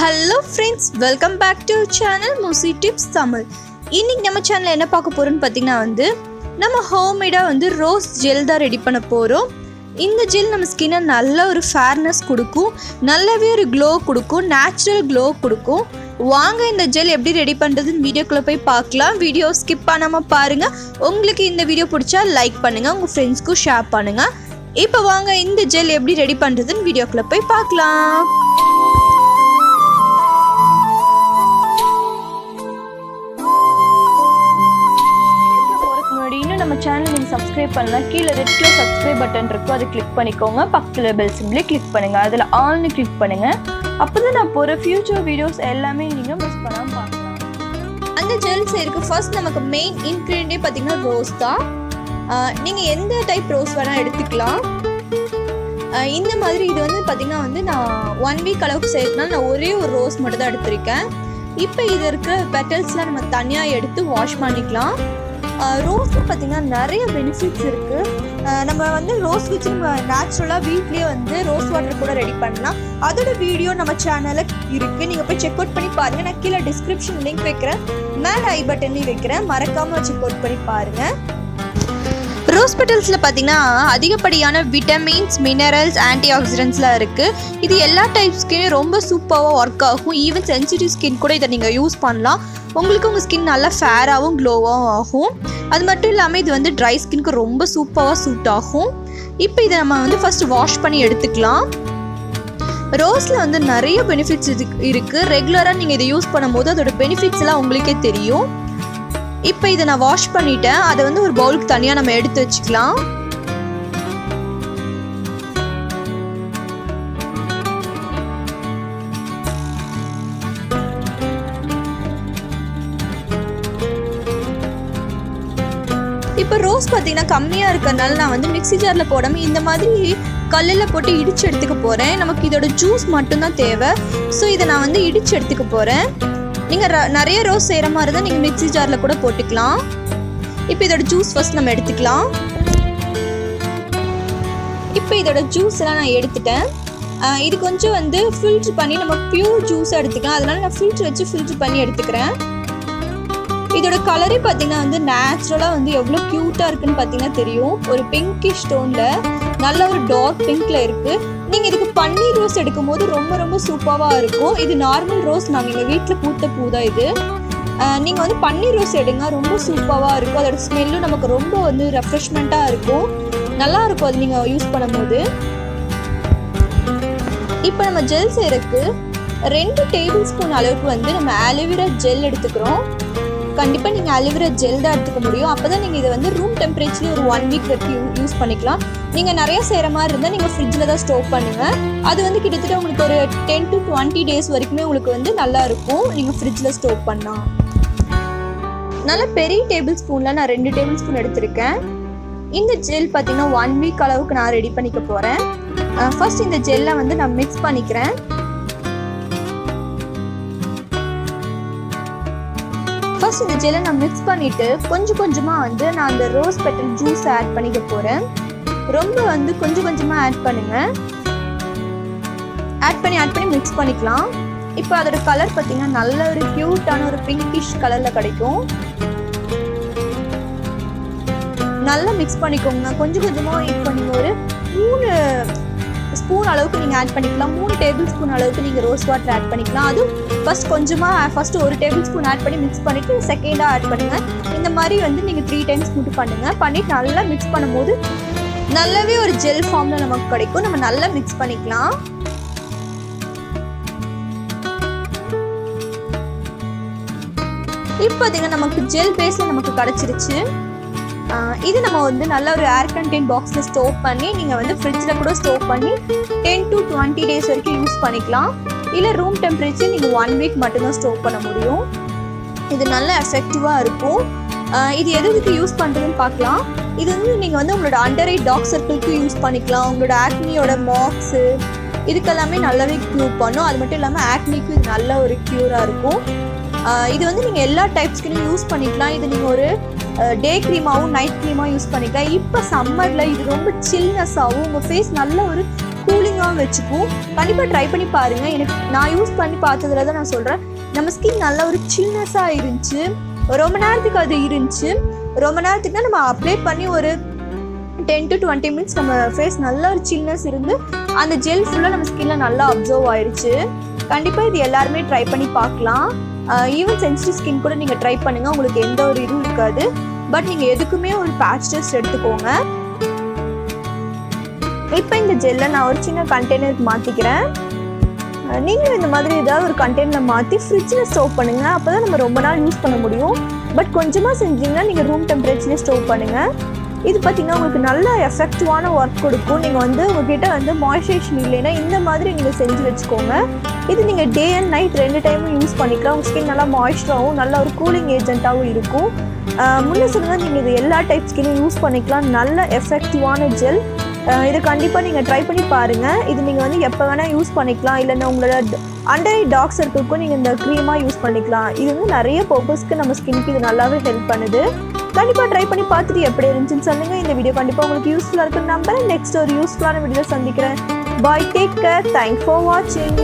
Hello friends, welcome back to our channel Musi Tips Tamil. இன்னைக்கு நம்ம சேனல்ல என்ன பார்க்க போறோம்னு பாத்தீங்கன்னா நம்ம ஹோம்மேடா ரோஸ் ஜெல் தான் ரெடி பண்ண போறோம். இந்த ஜெல் நம்ம ஸ்கின்னை நல்ல ஒரு ஃபேர்னஸ் கொடுக்கும், நல்லாவே ஒரு க்ளோ கொடுக்கும், நேச்சுரல் க்ளோ கொடுக்கும். வாங்க இந்த ஜெல் எப்படி ரெடி பண்றதுன்னு வீடியோக்குள்ள போய் பார்க்கலாம். வீடியோ ஸ்கிப் பண்ணாம பாருங்க. உங்களுக்கு இந்த வீடியோ பிடிச்சா லைக் பண்ணுங்க, உங்க ஃப்ரெண்ட்ஸ்க்கு ஷேர் பண்ணுங்க. இப்போ வாங்க இந்த ஜெல் எப்படி ரெடி பண்றதுன்னு வீடியோக்குள்ள போய் பார்க்கலாம். நம்ம சேனல் நீங்க சப்ஸ்கிரைப் பண்ணலாம். கீழே ரெட் கலர் சப்ஸ்கிரைப் பட்டன் இருக்கும், அதை கிளிக் பண்ணிக்கோங்க. பக்கத்துல பெல் சிம்பிளை கிளிக் பண்ணுங்க, அதுல ஆல்னு கிளிக் பண்ணுங்க. அப்பதான் நான் போற ஃபியூச்சர் வீடியோஸ் எல்லாமே நீங்க மிஸ் பண்ணாம பார்க்கலாம். அந்த ஜெல் செய்யறதுக்கு ஃபர்ஸ்ட் நமக்கு மெயின் இன்கிரிடியன்ட்டே பாத்தீங்கன்னா ரோஸ் தான். நீங்க எந்த டைப் ரோஸ் வேணா எடுத்துக்கலாம். இந்த மாதிரி இது பாத்தீங்கன்னா நான் 1 வீக் அளவுக்கு செய்யறதுனால நான் ஒரே ஒரு ரோஸ் மட்டும் தான் எடுத்திருக்கேன். இப்போ இது இருக்க பெட்டல்ஸ்லாம் நம்ம தனியா எடுத்து வாஷ் பண்ணிக்கலாம். ரோஸ் பார்த்தீங்கன்னா நிறைய பெனிஃபிட்ஸ் இருக்குது. நம்ம ரோஸ் வச்சு நம்ம நேச்சுரலாக வீட்லேயே ரோஸ் வாட்டர் கூட ரெடி பண்ணலாம். அதோட வீடியோ நம்ம சேனலில் இருக்குது, நீங்கள் போய் செக் அவுட் பண்ணி பாருங்கள். நான் கீழே டிஸ்கிரிப்ஷன் லிங்க் வைக்கிறேன், மேலே ஐ பட்டன்லையும் வைக்கிறேன், மறக்காமல் செக் அவுட் பண்ணி பாருங்கள். ரோஸ் பெட்டல்ஸில் பார்த்தீங்கன்னா அதிகப்படியான விட்டமின்ஸ், மினரல்ஸ், ஆன்டி ஆக்சிடென்ட்ஸ்லாம் இருக்குது. இது எல்லா டைப் ஸ்கின்னும் ரொம்ப சூப்பராக ஒர்க் ஆகும். ஈவன் சென்சிட்டிவ் ஸ்கின் கூட இதை நீங்கள் யூஸ் பண்ணலாம். உங்களுக்கு உங்கள் ஸ்கின் நல்லா ஃபேராகவும் க்ளோவாகவும் ஆகும். அது மட்டும் இல்லாமல் இது ட்ரை ஸ்கின்க்கு ரொம்ப சூப்பராக சூட் ஆகும். இப்போ இதை நம்ம ஃபர்ஸ்ட் வாஷ் பண்ணி எடுத்துக்கலாம். ரோஸில் நிறைய பெனிஃபிட்ஸ் இருக்குது. ரெகுலராக நீங்கள் இதை யூஸ் பண்ணும்போது அதோட பெனிஃபிட்ஸ் எல்லாம் உங்களுக்கே தெரியும். இப்போ இதை நான் வாஷ் பண்ணிட்டேன். அதை ஒரு பவுலுக்கு தனியாக நம்ம எடுத்து வச்சுக்கலாம். இப்போ ரோஸ் பார்த்தீங்கன்னா கம்மியாக இருக்கிறதுனால நான் மிக்ஸி ஜாரில் போடாமல் இந்த மாதிரி கல்லில் போட்டு இடித்து எடுத்துக்க போகிறேன். நமக்கு இதோட ஜூஸ் மட்டும்தான் தேவை. ஸோ இதை நான் இடித்து எடுத்துக்க போகிறேன். நீங்கள் நிறைய ரோஸ் செய்கிற மாதிரி தான் நீங்கள் மிக்ஸி ஜாரில் கூட போட்டுக்கலாம். இப்போ இதோட ஜூஸ் ஃபர்ஸ்ட் நம்ம எடுத்துக்கலாம். இப்போ இதோட ஜூஸ் எல்லாம் நான் எடுத்துட்டேன். இது கொஞ்சம் ஃபில்ட்ரு பண்ணி நம்ம பியூர் ஜூஸாக எடுத்துக்கலாம். அதனால நான் ஃபில்ட்ரு வச்சு ஃபில்ட்ரு பண்ணி எடுத்துக்கிறேன். இதோட கலரே பார்த்தீங்கன்னா நேச்சுரலாக எவ்வளோ க்யூட்டாக இருக்குன்னு பார்த்தீங்கன்னா தெரியும். ஒரு பிங்கிஷ் டோனில் நல்ல ஒரு டார்க் பிங்க்ல இருக்குது. நீங்கள் இதுக்கு பன்னீர் ரோஸ் எடுக்கும் போது ரொம்ப ரொம்ப சூப்பராக இருக்கும். இது நார்மல் ரோஸ், நாங்கள் எங்கள் வீட்டில் பூத்த பூ தான் இது. நீங்கள் பன்னீர் ரோஸ் எடுங்க, ரொம்ப சூப்பராக இருக்கும். அதோட ஸ்மெல்லும் நமக்கு ரொம்ப ரெஃப்ரெஷ்மெண்ட்டாக இருக்கும், நல்லா இருக்கும் அது நீங்கள் யூஸ் பண்ணும்போது. இப்போ நம்ம ஜெல் செய்யறதுக்கு 2 டேபிள் ஸ்பூன் அளவுக்கு நம்ம ஆலோவேரா ஜெல் எடுத்துக்கிறோம். கண்டிப்பாக நீங்கள் அலோவேரா ஜெல் தான் எடுத்துக்க முடியும். அப்போ தான் நீங்கள் இதை ரூம் டெம்பரேச்சர்லேயே ஒரு 1 வீக் வரைக்கும் யூஸ் பண்ணிக்கலாம். நீங்கள் நிறைய செய்கிற மாதிரி இருந்தால் நீங்கள் ஃப்ரிட்ஜில் தான் ஸ்டோர் பண்ணுங்கள். அது கிட்டத்தட்ட உங்களுக்கு ஒரு 10 to 20 days வரைக்குமே உங்களுக்கு நல்லா இருக்கும். நீங்கள் ஃப்ரிட்ஜில் ஸ்டோர் பண்ணலாம். நல்ல பெரிய டேபிள் ஸ்பூனில் நான் 2 டேபிள் ஸ்பூன் எடுத்திருக்கேன். இந்த ஜெல் பார்த்தீங்கன்னா 1 வீக் அளவுக்கு நான் ரெடி பண்ணிக்க போகிறேன். ஃபர்ஸ்ட் இந்த ஜெல்லை நான் மிக்ஸ் பண்ணிக்கிறேன். ஃபர்ஸ்ட் இந்த ஜெல்லை நான் மிக்ஸ் பண்ணிவிட்டு கொஞ்சம் கொஞ்சமாக நான் அந்த ரோஸ் பெட்டல் ஜூஸ் ஆட் பண்ணிக்க போகிறேன். ரொம்ப கொஞ்சம் கொஞ்சமாக ஆட் பண்ணுங்கள். ஆட் பண்ணி மிக்ஸ் பண்ணிக்கலாம். இப்போ அதோட கலர் பார்த்தீங்கன்னா நல்ல ஒரு க்யூட்டான ஒரு பிங்கிஷ் கலரில் கிடைக்கும். நல்லா மிக்ஸ் பண்ணிக்கோங்க. கொஞ்சம் கொஞ்சமாக இப்போ நீங்கள் ஒரு 3 ஸ்பூன் அளவுக்கு நீங்கள் ஆட் பண்ணிக்கலாம். 3 டேபிள் ஸ்பூன் அளவுக்கு நீங்கள் ரோஸ் வாட்டர் ஆட் பண்ணிக்கலாம். அதுவும் ஃபர்ஸ்ட் 1 டேபிள் ஸ்பூன் ஆட் பண்ணி மிக்ஸ் பண்ணிவிட்டு செகண்டாக ஆட் பண்ணுங்கள். இந்த மாதிரி நீங்கள் 3 டைம்ஸ் மட்டும் பண்ணுங்கள். பண்ணிவிட்டு நல்லா மிக்ஸ் பண்ணும்போது நல்லாவே ஒரு ஜெல் ஃபார்மில் நமக்கு கிடைக்கும். நம்ம நல்லா மிக்ஸ் பண்ணிக்கலாம். இப்போ பார்த்தீங்கன்னா நமக்கு ஜெல் பேஸில் நமக்கு கிடச்சிருச்சு. இது நம்ம நல்ல ஒரு ஏர் கண்டெய்ன் பாக்ஸில் ஸ்டோர் பண்ணி நீங்கள் ஃப்ரிட்ஜில் கூட ஸ்டோர் பண்ணி 10 to 20 days வரைக்கும் யூஸ் பண்ணிக்கலாம். இல்லை ரூம் டெம்பரேச்சர் நீங்கள் 1 வீக் மட்டும்தான் ஸ்டோர் பண்ண முடியும். இது நல்ல எஃபெக்டிவாக இருக்கும். இது எதுக்கு யூஸ் பண்ணுறதுன்னு பார்க்கலாம். இது நீங்கள் உங்களோட அண்டர் ஐ டார்க் சர்க்கிள்க்கு யூஸ் பண்ணிக்கலாம். உங்களோட ஆக்னியோட மார்க்ஸு இதுக்கெல்லாமே நல்லாவே க்யூர் பண்ணும். அது மட்டும் இல்லாமல் ஆக்னிக்கு இது நல்ல ஒரு க்யூராக இருக்கும். இது நீங்கள் எல்லா டைப் ஸ்கின்னும் யூஸ் பண்ணிக்கலாம். இது நீங்கள் ஒரு டே க்ரீமாகவும் நைட் க்ரீமாகவும் யூஸ் பண்ணிக்கலாம். இப்போ சம்மரில் இது ரொம்ப சில்னஸாகவும் உங்கள் ஃபேஸ் நல்ல ஒரு கூலிங் கூலிங்காகவும் வச்சுக்கும். கண்டிப்பாக ட்ரை பண்ணி பாருங்கள். நான் யூஸ் பண்ணி பார்த்ததுல தான் நான் சொல்கிறேன். நம்ம ஸ்கின் நல்ல ஒரு சில்னஸாக இருந்துச்சு. ரொம்ப நேரத்துக்கு அது இருந்துச்சு. ரொம்ப நேரத்துக்கு தான் நம்ம அப்ளை பண்ணி ஒரு 10 to 20 minutes நம்ம ஃபேஸ் நல்ல ஒரு சில்னஸ் இருந்து அந்த ஜெல் ஃபுல்லாக நம்ம ஸ்கின்ல நல்லா அப்சர்வ் ஆயிடுச்சு. கண்டிப்பாக இது எல்லாருமே ட்ரை பண்ணி பார்க்கலாம். ஈவன் சென்சிட்டிவ் ஸ்கின் கூட நீங்கள் ட்ரை பண்ணுங்கள். உங்களுக்கு எந்த ஒரு இதுவும் இருக்காது. பட் நீங்கள் எதுக்குமே ஒரு பேட்ச் டெஸ்ட் எடுத்துக்கோங்க. இப்போ இந்த ஜெல்லை நான் ஒரு சின்ன கண்டெய்னருக்கு மாற்றிக்கிறேன். நீங்களும் இந்த மாதிரி ஏதாவது ஒரு கண்டெய்னரில் மாற்றி ஃப்ரிட்ஜில் ஸ்டோர் பண்ணுங்கள். அப்போ தான் நம்ம ரொம்ப நாள் யூஸ் பண்ண முடியும். பட் கொஞ்சமாக செஞ்சிங்கன்னா நீங்கள் ரூம் டெம்பரேச்சர்லேயே ஸ்டோர் பண்ணுங்கள். இது பார்த்திங்கன்னா உங்களுக்கு நல்ல எஃபெக்டிவான ஒர்க் கொடுக்கும். நீங்கள் உங்ககிட்ட மாய்ஸ்சரைசேஷன் இல்லைன்னா இந்த மாதிரி நீங்கள் செஞ்சு வச்சுக்கோங்க. இது நீங்கள் டே அண்ட் நைட் 2 டைமும் யூஸ் பண்ணிக்கலாம். உங்கள் ஸ்கின் நல்லா மாய்ஸ்சராகவும் நல்ல ஒரு கூலிங் ஏஜென்ட்டாகவும் இருக்கும். முன்னே சொல்லுங்கள், நீங்கள் இது எல்லா டைப் ஸ்கின்னும் யூஸ் பண்ணிக்கலாம். நல்ல எஃபெக்டிவான ஜெல். இதை கண்டிப்பாக நீங்கள் ட்ரை பண்ணி பாருங்கள். இது நீங்கள் எப்போ வேணால் யூஸ் பண்ணிக்கலாம். இல்லைன்னா உங்களோட அண்டர் ஐ டார்க் சர்க்கிள்க்கும் நீங்கள் இந்த க்ரீமாக யூஸ் பண்ணிக்கலாம். இது நிறைய பர்பஸ்க்கு நம்ம ஸ்கின்க்கு இது நல்லாவே ஹெல்ப் பண்ணுது. கண்டிப்பாக ட்ரை பண்ணி பார்த்துட்டு எப்படி இருந்துச்சுன்னு சொல்லுங்கள். இந்த வீடியோ கண்டிப்பாக உங்களுக்கு யூஸ்ஃபுல்லாக இருக்குன்னு நம்புறேன். நெக்ஸ்ட் ஒரு யூஸ்ஃபுல்லான வீடியோ சந்திக்கிறேன். பாய், டேக் கேர், தேங்க்ஸ் ஃபார் வாட்சிங்.